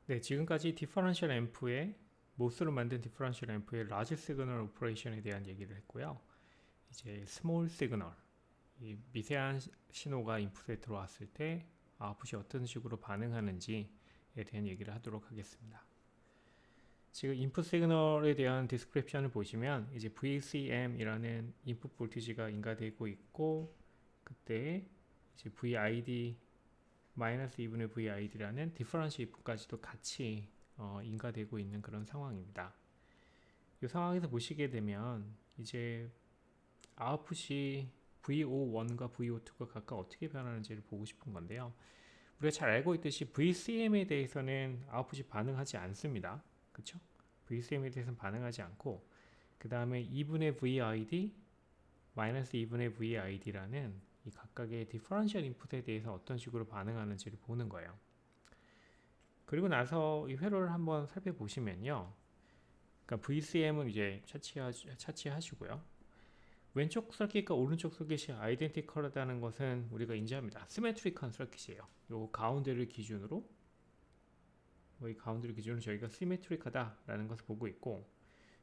네, 지금까지 디퍼런셜 앰프의 모스로 만든 디퍼런셜 앰프의 라지 시그널 오퍼레이션에 대한 얘기를 했고요. 이제 스몰 시그널, 이 미세한 신호가 인풋에 들어왔을 때 아웃풋이 어떤 식으로 반응하는지에 대한 얘기를 하도록 하겠습니다. 지금 인풋 시그널에 대한 디스크립션을 보시면 이제 VCM이라는 인풋 볼티지가 인가되고 있고, 그때 이제 VID 마이너스 2분의 VID라는 디퍼런셜 인풋까지도 같이 인가되고 있는 그런 상황입니다. 이 상황에서 보시게 되면 이제 아웃풋이 VO1과 VO2가 각각 어떻게 변하는지를 보고 싶은 건데요. 우리가 잘 알고 있듯이 VCM에 대해서는 아웃풋이 반응하지 않습니다. 그렇죠? VCM에 대해서는 반응하지 않고, 그 다음에 2분의 VID 마이너스 2분의 VID라는 이 각각의 디퍼런셜 인풋에 대해서 어떤 식으로 반응하는지를 보는 거예요. 그리고 나서 이 회로를 한번 살펴보시면요. 그러니까 VCM은 이제 차치하시고요. 왼쪽 서킷과 오른쪽 서킷이 아이덴티컬하다는 것은 우리가 인지합니다. 시메트릭한 서킷이에요. 요 가운데를 기준으로 이 가운데를 기준으로 저희가 시메트릭하다라는 것을 보고 있고,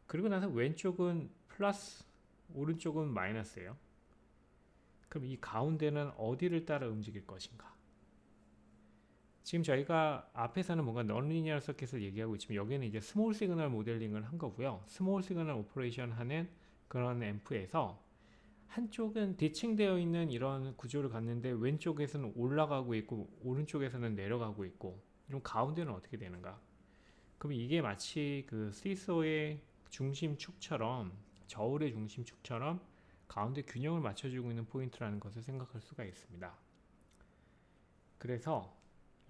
그리고 나서 왼쪽은 플러스, 오른쪽은 마이너스예요. 그럼 이 가운데는 어디를 따라 움직일 것인가? 지금 저희가 앞에서는 뭔가 넌리니어 서킷을 얘기하고 있지만 여기는 이제 스몰 시그널 모델링을 한 거고요. 스몰 시그널 오퍼레이션 하는 그런 앰프에서 한쪽은 디칭되어 있는 이런 구조를 갖는데 왼쪽에서는 올라가고 있고 오른쪽에서는 내려가고 있고, 그럼 가운데는 어떻게 되는가? 그럼 이게 마치 그 시소의 중심축처럼, 저울의 중심축처럼 가운데 균형을 맞춰주고 있는 포인트라는 것을 생각할 수가 있습니다. 그래서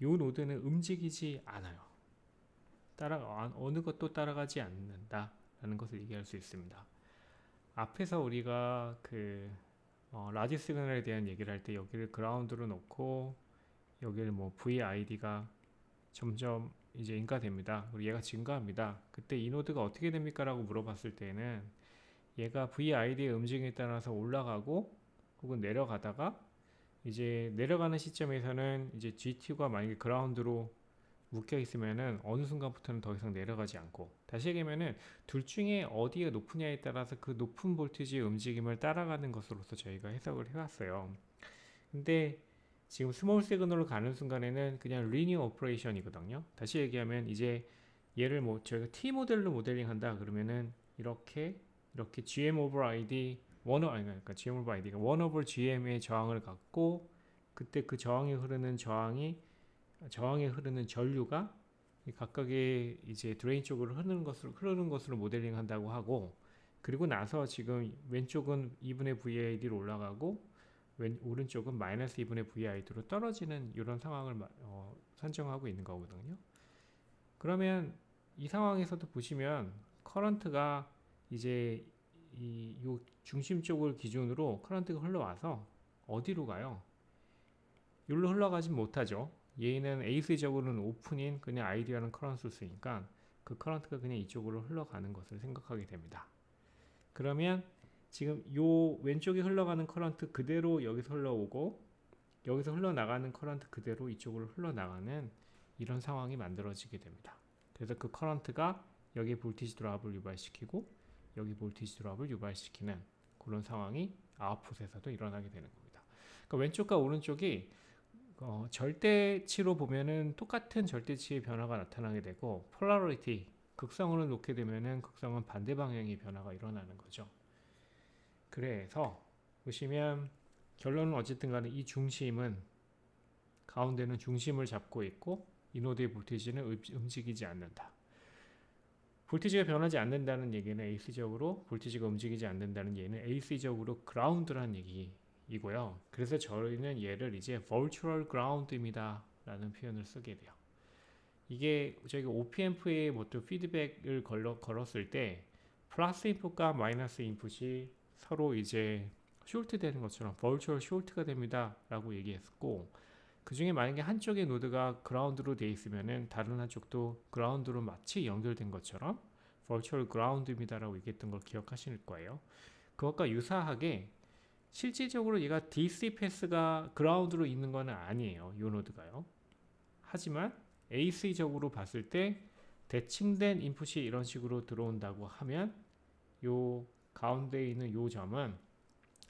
이 노드는 움직이지 않아요. 어느 것도 따라가지 않는다 라는 것을 얘기할 수 있습니다. 앞에서 우리가 라지 시그널에 대한 얘기를 할 때 여기를 그라운드로 놓고 여기를 뭐 VID가 점점 이제 인가됩니다. 그리고 얘가 증가합니다. 그때 이 노드가 어떻게 됩니까? 라고 물어봤을 때는 얘가 VID의 움직임에 따라서 올라가고 혹은 내려가다가 이제 내려가는 시점에서는 이제 GT가 만약에 그라운드로 묶여 있으면은 어느 순간부터는 더 이상 내려가지 않고, 다시 얘기하면은 둘 중에 어디가 높으냐에 따라서 그 높은 볼티지의 움직임을 따라가는 것으로서 저희가 해석을 해왔어요. 근데 지금 스몰 시그널로 가는 순간에는 그냥 리니어 오퍼레이션이거든요. 다시 얘기하면 이제 얘를 뭐 저희가 T 모델로 모델링 한다 그러면은 이렇게 GM over ID 그러니까 GM over ID가 1 over GM의 저항을 갖고, 그때 그 저항에 흐르는 전류가 각각의 이제 드레인 쪽으로 흐르는 것으로 모델링 한다고 하고, 그리고 나서 지금 왼쪽은 2분의 VID로 올라가고 오른쪽은 마이너스 2분의 VID로 떨어지는 이런 상황을 선정하고 있는 거거든요. 그러면 이 상황에서도 보시면 커런트가 이제 요 중심 쪽을 기준으로 커런트가 흘러와서 어디로 가요? 여기로 흘러가지 못하죠. 얘는 AC적으로는 오픈인 그냥 아이디어는 커런트 소스니까 그 커런트가 그냥 이쪽으로 흘러가는 것을 생각하게 됩니다. 그러면 지금 요 왼쪽에 흘러가는 커런트 그대로 여기서 흘러오고 여기서 흘러나가는 커런트 그대로 이쪽으로 흘러나가는 이런 상황이 만들어지게 됩니다. 그래서 그 커런트가 여기 볼티지 드랍을 유발시키고 여기 볼티지 드랍을 유발시키는 그런 상황이 아웃풋에서도 일어나게 되는 겁니다. 그러니까 왼쪽과 오른쪽이 절대치로 보면은 똑같은 절대치의 변화가 나타나게 되고, 폴라리티 극성으로 놓게 되면은 극성은 반대 방향의 변화가 일어나는 거죠. 그래서 보시면 결론은 어쨌든 간에 이 중심은 가운데는 중심을 잡고 있고 이 노드의 볼티지는 움직이지 않는다. 볼티지가 변하지 않는다는 얘기는 AC적으로 볼티지가 움직이지 않는다는 얘기는 AC적으로 그라운드라는 얘기이고요. 그래서 저희는 얘를 이제 virtual ground입니다 라는 표현을 쓰게 돼요. 이게 저희가 OP앰프에 모두 피드백을 걸었을 때 플러스 인풋과 마이너스 인풋이 서로 이제 숄트 되는 것처럼 virtual 숄트가 됩니다 라고 얘기했고, 그 중에 만약에 한쪽의 노드가 그라운드로 되어 있으면은 다른 한쪽도 그라운드로 마치 연결된 것처럼 virtual ground입니다 라고 얘기했던 걸 기억하실 거예요. 그것과 유사하게 실질적으로 얘가 DC 패스가 그라운드로 있는 건 아니에요. 이 노드가요. 하지만 AC적으로 봤을 때 대칭된 인풋이 이런 식으로 들어온다고 하면 요 가운데 있는 요 점은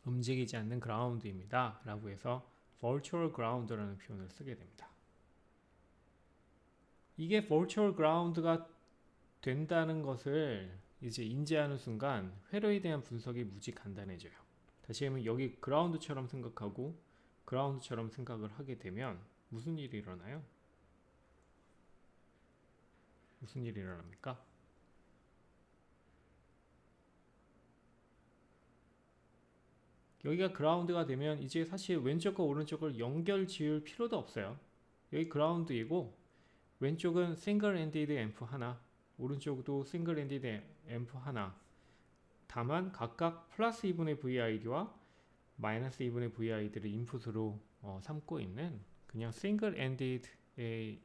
움직이지 않는 그라운드입니다 라고 해서 virtual ground라는 표현을 쓰게 됩니다. 이게 virtual ground가 된다는 것을 이제 인지하는 순간 회로에 대한 분석이 무지 간단해져요. 다시 하면 여기 그라운드처럼 생각하고 그라운드처럼 생각을 하게 되면 무슨 일이 일어나요? 무슨 일이 일어납니까? 여기가 그라운드가 되면 이제 사실 왼쪽과 오른쪽을 연결 지을 필요도 없어요. 여기 그라운드이고 왼쪽은 싱글 엔디드 앰프 하나, 오른쪽도 싱글 엔디드 앰프 하나. 다만 각각 플러스 2분의 VID와 마이너스 2분의 VID를 인풋으로 삼고 있는 그냥 싱글 엔디드의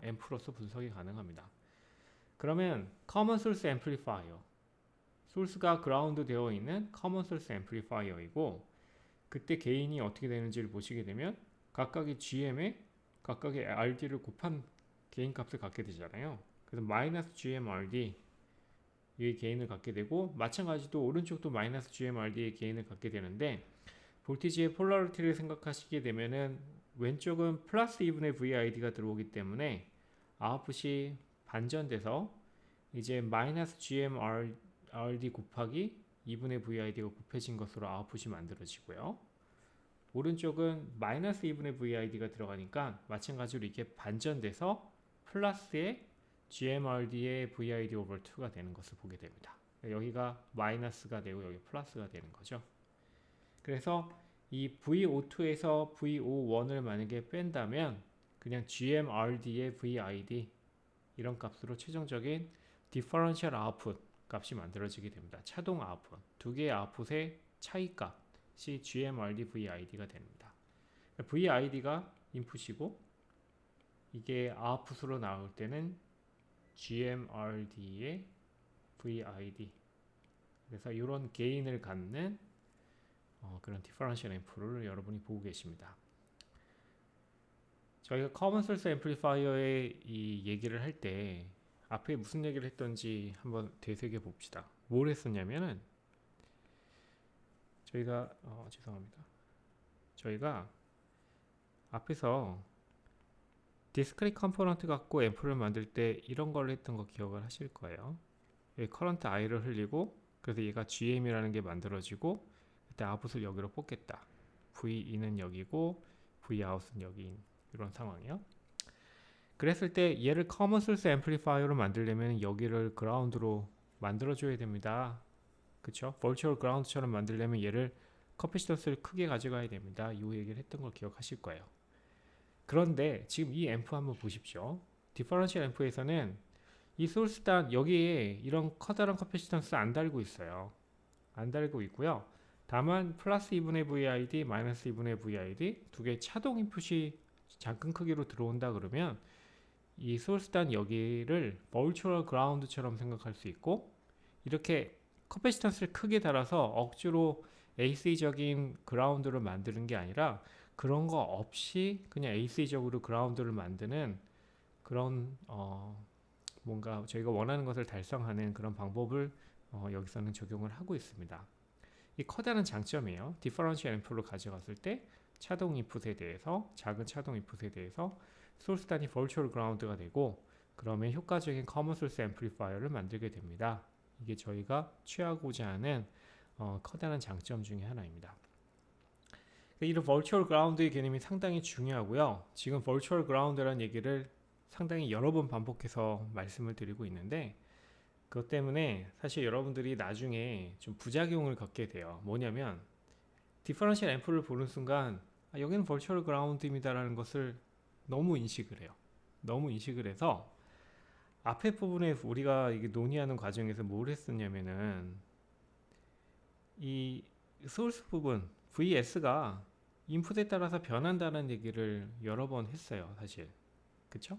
앰프로서 분석이 가능합니다. 그러면 커먼 소스 앰플리파이어, 소스가 그라운드 되어 있는 커먼 소스 앰플리파이어이고 그때 게인이 어떻게 되는지를 보시게 되면 각각의 GM에 각각의 RD를 곱한 게인 값을 갖게 되잖아요. 그래서 마이너스 GMRD 이 게인을 갖게 되고 마찬가지로 오른쪽도 마이너스 GMRD의 게인을 갖게 되는데 볼티지의 폴라리티를 생각하시게 되면은 왼쪽은 플러스 2분의 VID가 들어오기 때문에 아웃풋이 반전돼서 이제 마이너스 GMRD 곱하기 2분의 VID가 곱해진 것으로 아웃풋이 만들어지고요. 오른쪽은 마이너스 2분의 VID가 들어가니까 마찬가지로 이게 반전돼서 플러스의 GMRD의 VID over 2가 되는 것을 보게 됩니다. 여기가 마이너스가 되고 여기 플러스가 되는 거죠. 그래서 이 VO2에서 VO1을 만약에 뺀다면 그냥 GMRD의 VID 이런 값으로 최종적인 differential output 값이 만들어지게 됩니다. 차동 아웃풋, 두 개의 아웃풋의 차이값이 GMRD VID가 됩니다. VID가 인풋이고 이게 아웃풋으로 나올 때는 GMRD의 VID. 그래서 이런 게인을 갖는 그런 디퍼런셜 앰프를 여러분이 보고 계십니다. 저희가 커먼 소스 앰플리파이어의 이 얘기를 할 때 앞에 무슨 얘기를 했던지 한번 되새겨 봅시다. 뭘 했었냐면은 저희가 죄송합니다. 저희가 앞에서 디스크릿 컴포넌트 갖고 앰프를 만들 때 이런 걸 했던 거 기억을 하실 거예요. 커런트 I를 흘리고 그래서 얘가 GM이라는 게 만들어지고 그때 아웃풋을 여기로 뽑겠다. VI는 여기고 Vout은 여기인 이런 상황이요. 그랬을 때 얘를 커먼 소스 앰플리파이어로 만들려면 여기를 그라운드로 만들어줘야 됩니다. 그쵸? 버추얼 그라운드처럼 만들려면 얘를 커피시턴스를 크게 가져가야 됩니다. 이 얘기를 했던 걸 기억하실 거예요. 그런데 지금 이 앰프 한번 보십시오. 디퍼런셜 앰프에서는 이 소스 단 여기에 이런 커다란 커피시턴스 안 달고 있어요. 안 달고 있고요. 다만 플러스 2분의 VID, 마이너스 2분의 VID 두 개의 차동 인풋이 작은 크기로 들어온다 그러면 이 소스 단 여기를 버추얼 그라운드처럼 생각할 수 있고 이렇게 커피시턴스를 크게 달아서 억지로 AC적인 그라운드를 만드는 게 아니라 그런 거 없이 그냥 AC적으로 그라운드를 만드는 그런 뭔가 저희가 원하는 것을 달성하는 그런 방법을 여기서는 적용을 하고 있습니다. 이 커다란 장점이에요. 디퍼런셜 앰프로 가져갔을 때 차동 인풋에 대해서 작은 차동 인풋에 대해서 소스 단위 버추얼 그라운드가 되고 그러면 효과적인 커먼 소스 앰플리파이어를 만들게 됩니다. 이게 저희가 취하고자 하는 커다란 장점 중에 하나입니다. 이런 버추얼 그라운드의 개념이 상당히 중요하고요. 지금 버추얼 그라운드라는 얘기를 상당히 여러 번 반복해서 말씀을 드리고 있는데 그것 때문에 사실 여러분들이 나중에 좀 부작용을 겪게 돼요. 뭐냐면 디퍼런셜 앰프를 보는 순간 여기는 버추얼 그라운드입니다 라는 것을 너무 인식을 해요. 너무 인식을 해서 앞에 부분에 우리가 이게 논의하는 과정에서 뭘 했었냐면은 이 소스 부분 VS가 인풋에 따라서 변한다는 얘기를 여러 번 했어요. 사실 그쵸?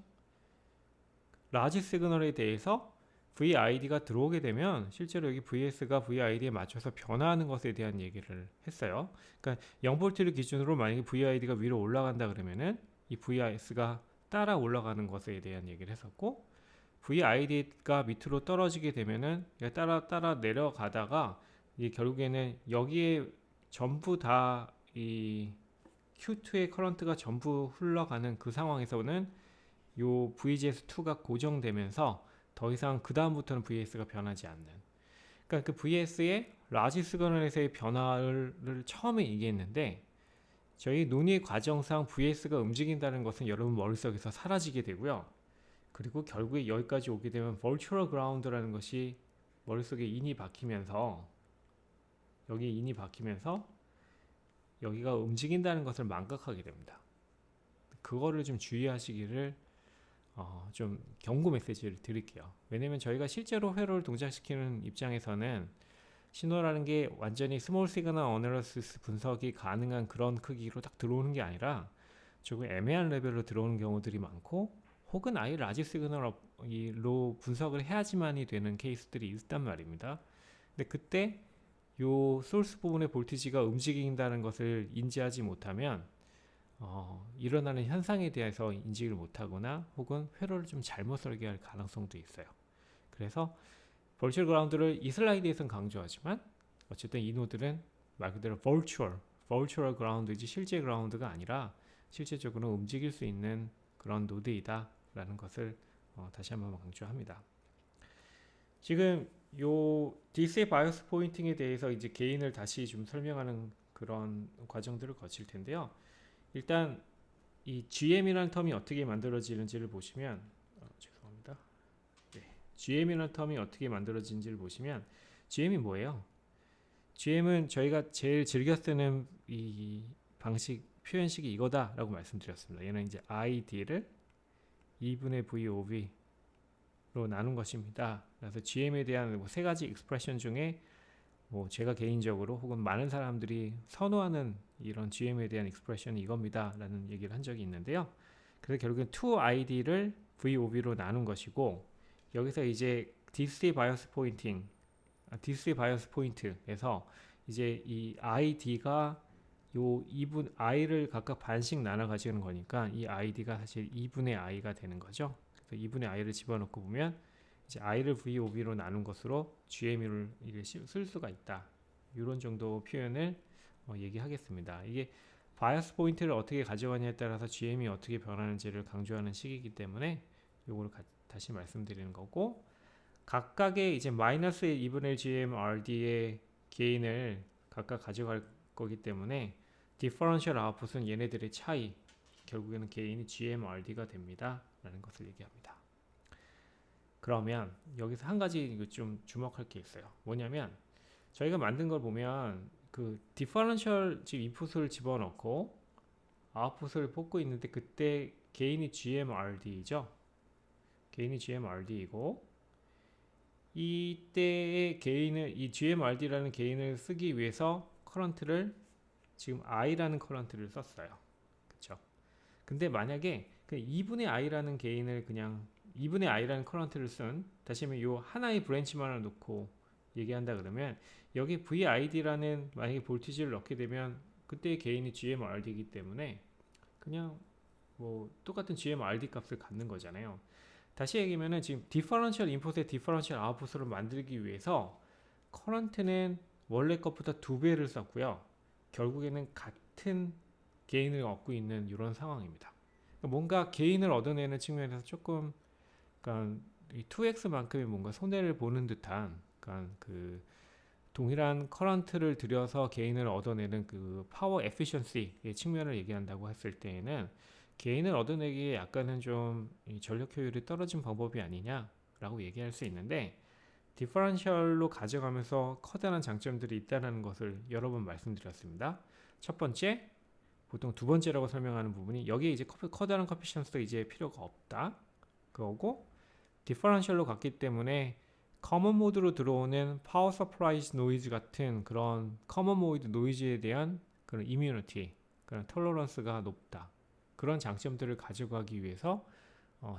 라지 시그널에 대해서 VID가 들어오게 되면 실제로 여기 VS가 VID에 맞춰서 변화하는 것에 대한 얘기를 했어요. 그러니까 0V를 기준으로 만약에 VID가 위로 올라간다 그러면은 이 VS가 따라 올라가는 것에 대한 얘기를 했었고, VID가 밑으로 떨어지게 되면은 따라 내려가다가 이게 결국에는 여기에 전부 다 이 Q2의 커런트가 전부 흘러가는 그 상황에서는 요 VGS2가 고정되면서 더 이상 그 다음부터는 VS가 변하지 않는, 그러니까 그 VS의 라지 시그널에서의 변화를 처음에 얘기했는데, 저희 논의 과정상 VS가 움직인다는 것은 여러분 머릿속에서 사라지게 되고요. 그리고 결국에 여기까지 오게 되면 Virtual Ground라는 것이 머릿속에 인이 박히면서, 여기 인이 박히면서 여기가 움직인다는 것을 망각하게 됩니다. 그거를 좀 주의하시기를 좀 경고 메시지를 드릴게요. 왜냐면 저희가 실제로 회로를 동작시키는 입장에서는 신호라는 게 완전히 스몰 시그널 어널리시스 분석이 가능한 그런 크기로 딱 들어오는 게 아니라 조금 애매한 레벨로 들어오는 경우들이 많고, 혹은 아예 라지 시그널로 분석을 해야지만이 되는 케이스들이 있단 말입니다. 근데 그때 요 소스 부분의 볼티지가 움직인다는 것을 인지하지 못하면 일어나는 현상에 대해서 인지를 못하거나 혹은 회로를 좀 잘못 설계할 가능성도 있어요. 그래서 버추얼 그라운드를 이 슬라이드에서는 강조하지만 어쨌든 이 노드는 말 그대로 버추얼 그라운드이지 실제 그라운드가 아니라 실제적으로 움직일 수 있는 그런 노드이다 라는 것을 다시 한번 강조합니다. 지금 요 디스의 바이오스 포인팅에 대해서 이제 개인을 다시 좀 설명하는 그런 과정들을 거칠 텐데요. 일단 이 GM이라는 텀이 어떻게 만들어지는지를 보시면 죄송합니다. 네. GM이라는 텀이 어떻게 만들어지는지를 보시면, GM이 뭐예요? GM은 저희가 제일 즐겨 쓰는 이 방식 표현식이 이거다라고 말씀드렸습니다. 얘는 이제 ID를 2분의 VOV로 나눈 것입니다. 그래서 GM에 대한 세 가지 익스프레션 중에 제가 개인적으로 혹은 많은 사람들이 선호하는 이런 GM에 대한 익스프레션이 이겁니다 라는 얘기를 한 적이 있는데요. 그래서 결국엔 2ID를 VOV로 나눈 것이고, 여기서 이제 DC 바이어스 포인트에서 이제 이 ID가 요 2분 I를 각각 반씩 나눠 가지는 거니까 이 ID가 사실 2분의 I가 되는 거죠. 그래서 2분의 I를 집어넣고 보면 이제 I를 VOV로 나눈 것으로 GM을 쓸 수가 있다. 이런 정도 표현을 얘기하겠습니다. 이게 바이어스 포인트를 어떻게 가져가냐에 따라서 GM이 어떻게 변하는지를 강조하는 식이기 때문에 요걸 다시 말씀드리는 거고, 각각의 이제 마이너스 2분의 1 GM RD의 게인을 각각 가져갈 거기 때문에 디퍼런셜 아웃풋은 얘네들의 차이, 결국에는 게인이 GM RD가 됩니다 라는 것을 얘기합니다. 그러면 여기서 한 가지 좀 주목할 게 있어요. 뭐냐면 저희가 만든 걸 보면 그 디퍼런셜 지금 인풋을 집어넣고 아웃풋을 뽑고 있는데, 그때 게인이 GMRD죠. 게인이 GMRD이고, 이때의 게인을, 이 GMRD라는 게인을 쓰기 위해서 커런트를 지금 I라는 커런트를 썼어요. 그쵸? 근데 만약에 그 2분의 I라는 게인을 그냥 2분의 I라는 커런트를 쓴, 다시 하면 요 하나의 브랜치만을 놓고 얘기한다 그러면, 여기 VID라는 만약에 볼티지를 넣게 되면 그때의 게인이 GMRD이기 때문에 그냥 똑같은 GMRD 값을 갖는 거잖아요. 다시 얘기하면은 지금 디퍼런셜 인풋에 디퍼런셜 아웃풋을 만들기 위해서 커런트는 원래 것보다 2배를 썼고요. 결국에는 같은 게인을 얻고 있는 이런 상황입니다. 뭔가 게인을 얻어내는 측면에서 조금, 그러니까 2x만큼의 뭔가 손해를 보는 듯한, 그러니까 그 동일한 커런트를 들여서 게인을 얻어내는 그 파워 에피션시의 측면을 얘기한다고 했을 때에는 게인을 얻어내기에 약간은 좀 전력 효율이 떨어진 방법이 아니냐라고 얘기할 수 있는데, 디퍼런셜로 가져가면서 커다란 장점들이 있다는 것을 여러 번 말씀드렸습니다. 첫 번째, 보통 두 번째라고 설명하는 부분이, 여기에 이제 커다란 커피션스도 이제 필요가 없다 그거고, 디퍼런셜로 갔기 때문에 커먼 모드로 들어오는 파워 서프라이즈 노이즈 같은 그런 커먼 모드 노이즈에 대한 그런 이뮤니티, 그런 톨러런스가 높다. 그런 장점들을 가져가기 위해서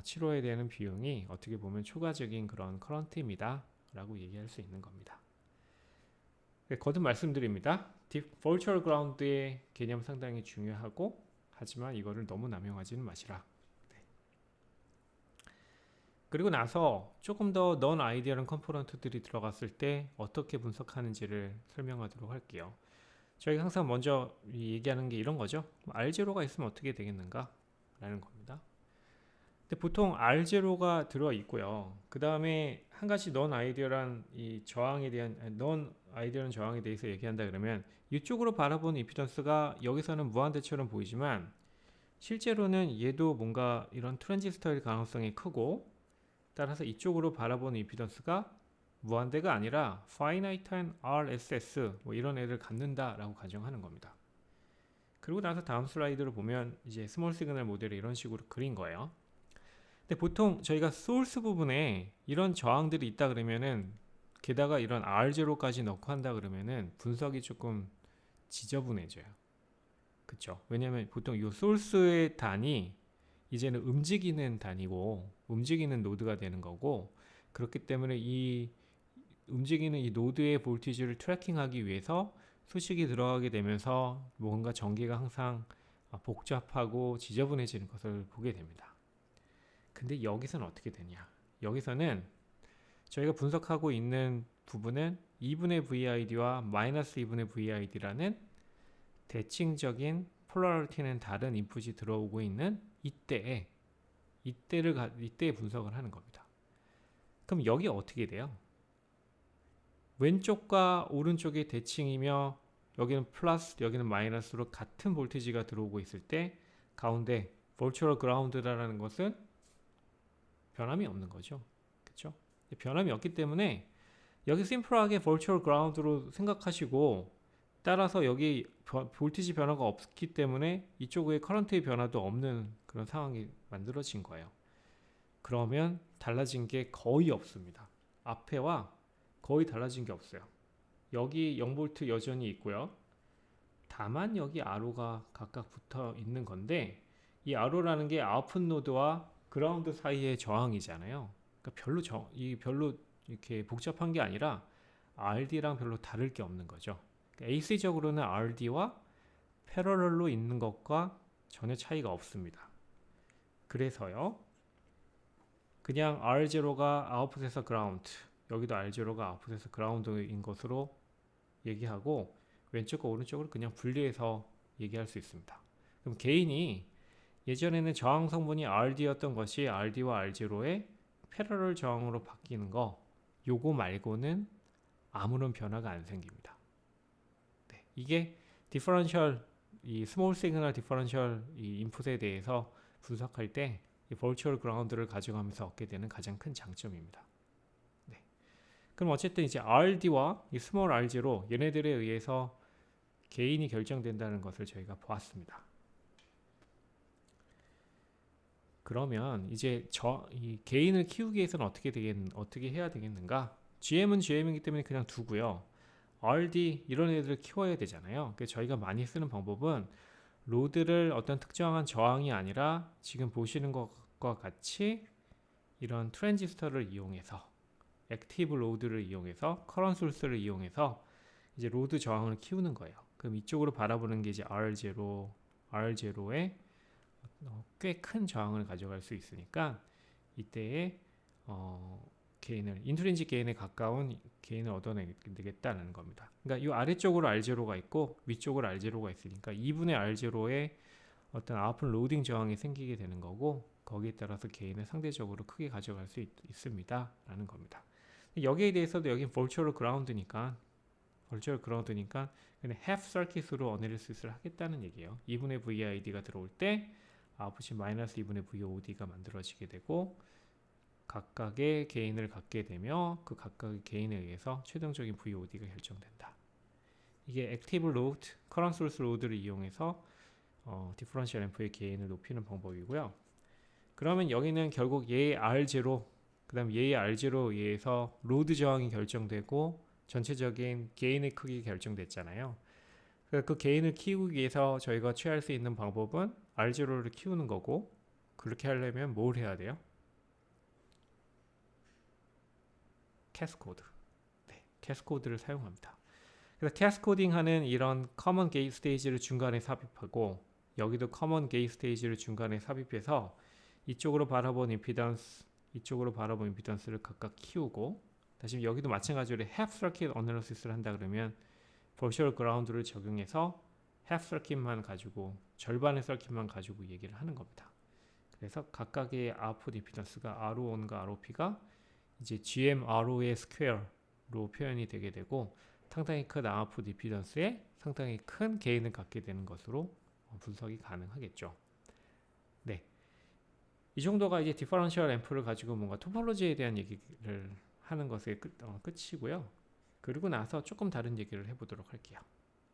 치러야 되는 비용이 어떻게 보면 초과적인 그런 커런트입니다 라고 얘기할 수 있는 겁니다. 거듭 말씀드립니다. Virtual Ground의 개념 상당히 중요하고, 하지만 이거를 너무 남용하지는 마시라. 그리고 나서 조금 더 넌 아이디어한 컴포넌트들이 들어갔을 때 어떻게 분석하는지를 설명하도록 할게요. 저희가 항상 먼저 얘기하는 게 이런 거죠. R0가 있으면 어떻게 되겠는가? 라는 겁니다. 근데 보통 R0가 들어 있고요. 그 다음에 한 가지 넌 아이디어란 이 저항에 대한 넌 아이디어란 저항에 대해서 얘기한다 그러면 이쪽으로 바라보는 임피던스가 여기서는 무한대처럼 보이지만 실제로는 얘도 뭔가 이런 트랜지스터일 가능성이 크고 따라서 이쪽으로 바라보는 임피던스가 무한대가 아니라 finite한 RSS 뭐 이런 애를 갖는다라고 가정하는 겁니다. 그리고 나서 다음 슬라이드를 보면 이제 스몰 시그널 모델을 이런 식으로 그린 거예요. 근데 보통 저희가 소스 부분에 이런 저항들이 있다 그러면은 게다가 이런 R0까지 넣고 한다 그러면은 분석이 조금 지저분해져요. 그쵸? 왜냐면 보통 이 소스의 단이 이제는 움직이는 단위고 움직이는 노드가 되는 거고 그렇기 때문에 이 움직이는 이 노드의 볼티지를 트래킹하기 위해서 수식이 들어가게 되면서 뭔가 전기가 항상 복잡하고 지저분해지는 것을 보게 됩니다. 근데 여기서는 어떻게 되냐? 여기서는 저희가 분석하고 있는 부분은 2분의 VID와 마이너스 2분의 VID라는 대칭적인 폴라리티는 다른 인풋이 들어오고 있는 이때의 분석을 하는 겁니다. 그럼 여기 어떻게 돼요? 왼쪽과 오른쪽이 대칭이며 여기는 플러스 여기는 마이너스로 같은 볼티지가 들어오고 있을 때 가운데 virtual ground라는 것은 변함이 없는 거죠. 그렇죠? 변함이 없기 때문에 여기 심플하게 virtual ground로 생각하시고 따라서 여기 볼티지 변화가 없기 때문에 이쪽의 커런트의 변화도 없는 그런 상황이 만들어진 거예요. 그러면 달라진 게 거의 없습니다. 앞에와 거의 달라진 게 없어요. 여기 0V 여전히 있고요. 다만 여기 arrow가 각각 붙어 있는 건데 이 arrow라는 게 아웃풋 노드와 그라운드 사이의 저항이잖아요. 그러니까 별로 이렇게 복잡한 게 아니라 RD랑 별로 다를 게 없는 거죠. 그러니까 AC적으로는 RD와 패러럴로 있는 것과 전혀 차이가 없습니다. 그래서요. 그냥 R0가 아웃풋에서 그라운드, 여기도 R0가 아웃풋에서 그라운드인 것으로 얘기하고 왼쪽과 오른쪽을 그냥 분리해서 얘기할 수 있습니다. 그럼 게인이 예전에는 저항 성분이 RD였던 것이 RD와 R0의 패러럴 저항으로 바뀌는 거 요거 말고는 아무런 변화가 안 생깁니다. 네, 이게 디퍼런셜 이 스몰 시그널 디퍼런셜 이 인풋에 대해서 분석할 때 이 버추얼 그라운드를 가져가면서 얻게 되는 가장 큰 장점입니다. 네. 그럼 어쨌든 이제 RD와 이 스몰 R0 얘네들에 의해서 게인이 결정된다는 것을 저희가 보았습니다. 그러면 이제 이 게인을 키우기 위해서는 어떻게 해야 되겠는가? GM은 GM이기 때문에 그냥 두고요. RD 이런 애들을 키워야 되잖아요. 그래서 저희가 많이 쓰는 방법은 로드를 어떤 특정한 저항이 아니라 지금 보시는 것과 같이 이런 트랜지스터를 이용해서 액티브 로드를 이용해서 커런트 소스를 이용해서 이제 로드 저항을 키우는 거예요. 그럼 이쪽으로 바라보는 게 이제 R0의 꽤 큰 저항을 가져갈 수 있으니까 이때에 게인을 인트린식 게인에 가까운 게인을 얻어내겠다는 겁니다. 그러니까 이 아래쪽으로 R0가 있고 위쪽으로 R0가 있으니까 2분의 R0의 어떤 아웃풋 로딩 저항이 생기게 되는 거고 거기에 따라서 게인을 상대적으로 크게 가져갈 수 있습니다 라는 겁니다. 여기에 대해서도 여기 virtual ground니까 그냥 half circuit으로 어널리시스를 하겠다는 얘기예요. 2분의 VID가 들어올 때 아웃풋이 마이너스 2분의 VOD가 만들어지게 되고 각각의 게인을 갖게 되며 그 각각의 게인에 의해서 최종적인 VOD가 결정된다. 이게 액티브 로드, 커런트 소스 로드를 이용해서 디퍼런셜 앰프의 게인을 높이는 방법이고요. 그러면 여기는 결국 얘의 R0, 그 다음 얘의 R0에 의해서 로드 저항이 결정되고 전체적인 게인의 크기가 결정됐잖아요. 그 게인을 키우기 위해서 저희가 취할 수 있는 방법은 R0를 키우는 거고 그렇게 하려면 뭘 해야 돼요? 캐스코드. 네, 캐스코드를 사용합니다. 그래서 캐스코딩 하는 이런 커먼 게이트 스테이지를 중간에 삽입하고 여기도 커먼 게이트 스테이지를 중간에 삽입해서 이쪽으로 바라본 임피던스 이쪽으로 바라본 임피던스를 각각 키우고, 다시 여기도 마찬가지로 half circuit analysis를 한다 그러면 virtual ground를 적용해서 half circuit만 가지고, 절반의 서킷만 가지고 얘기를 하는 겁니다. 그래서 각각의 아웃풋 임피던스가 R1과 ROP가 이제 GMRO의 스퀘어로 표현이 되게 되고, 상당히 큰 아웃풋 임피던스에 상당히 큰 게인을 갖게 되는 것으로 분석이 가능하겠죠. 네, 이 정도가 이제 디퍼런셜 앰프를 가지고 뭔가 토폴로지에 대한 얘기를 하는 것의 끝이고요. 그리고 나서 조금 다른 얘기를 해보도록 할게요.